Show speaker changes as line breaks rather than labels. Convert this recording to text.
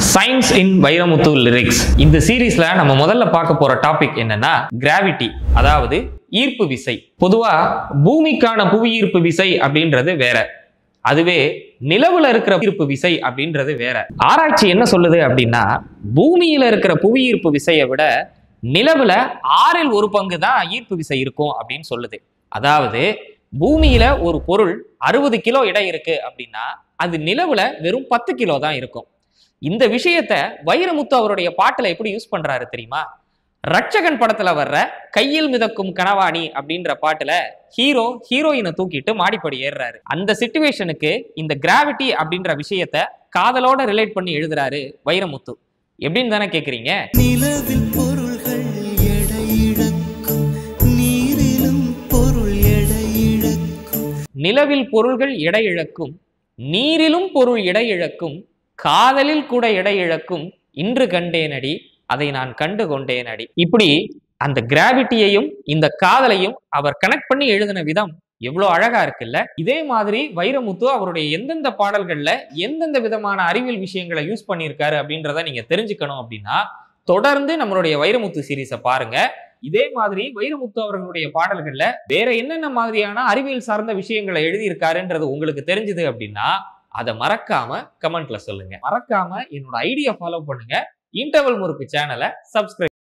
Science in Vairamuthu lyrics. இந்த சீரீஸ்ல நம்ம முதல்ல பார்க்க போற டாபிக் என்னன்னா கிராவிட்டி, அதாவது ஈர்ப்பு விசை. பொதுவா பூமிக்கான புவி ஈர்ப்பு விசை அப்படின்றது வேற, அதுவே நிலவுல இருக்கிற ஈர்ப்பு விசை அப்படின்றது வேற. ஆராய்ச்சி என்ன சொல்லுது அப்படின்னா, பூமியில இருக்கிற புவி ஈர்ப்பு விசையை விட நிலவுல 1/6 தான் ஈர்ப்பு விசை இருக்கும் அப்படின்னு சொல்லுது. அதாவது பூமியில ஒரு பொருள் 60 கிலோ எடை இருக்கு அப்படின்னா அது நிலவுல வெறும் 10 கிலோ தான் இருக்கும். இந்த விஷயத்த வைரமுத்து அவருடைய பாட்டுல எப்படி யூஸ் பண்றாரு தெரியுமா? ரட்சகன் படத்துல வர்ற கையில் மிதக்கும் கனவாணி அப்படின்ற பாட்டுல ஹீரோயினை தூக்கிட்டு மாடிப்படி ஏறுறாரு. அந்த சிச்சுவேஷனுக்கு இந்த கிராவிட்டி அப்படின்ற விஷயத்த காதலோட ரிலேட் பண்ணி எழுதுறாரு வைரமுத்து. எப்படின்னு தானே கேக்குறீங்க?
நிலவில் பொருள்கள் எடை இழக்கும், நீரிலும் பொருள் எடை இழக்கும்.
நிலவில் பொருள்கள் எடை இழக்கும், நீரிலும் பொருள் எடை இழக்கும், காதலில் கூட எடை இழக்கும், இன்று கண்டேனடி அதை நான் கண்டு கொண்டேனடி. இப்படி அந்த கிராவிட்டியையும் இந்த காதலையும் அவர் கனெக்ட் பண்ணி எழுதின விதம் எவ்வளவு அழகா இருக்குல்ல. இதே மாதிரி வைரமுத்து அவருடைய எந்தெந்த பாடல்கள்ல எந்தெந்த விதமான அறிவியல் விஷயங்களை யூஸ் பண்ணியிருக்காரு அப்படின்றத நீங்க தெரிஞ்சுக்கணும் அப்படின்னா தொடர்ந்து நம்மளுடைய வைரமுத்து சீரீஸை பாருங்க. இதே மாதிரி வைரமுத்து அவர்களுடைய பாடல்கள்ல வேற என்னென்ன மாதிரியான அறிவியல் சார்ந்த விஷயங்களை எழுதியிருக்காருன்றது உங்களுக்கு தெரிஞ்சது அப்படின்னா அதை மறக்காம கமெண்ட்ல சொல்லுங்க. மறக்காம என்னோட ஐடியா ஃபாலோ பண்ணுங்க. இன்டர்வல் முறுக்கு சேனலை சப்ஸ்கிரைப்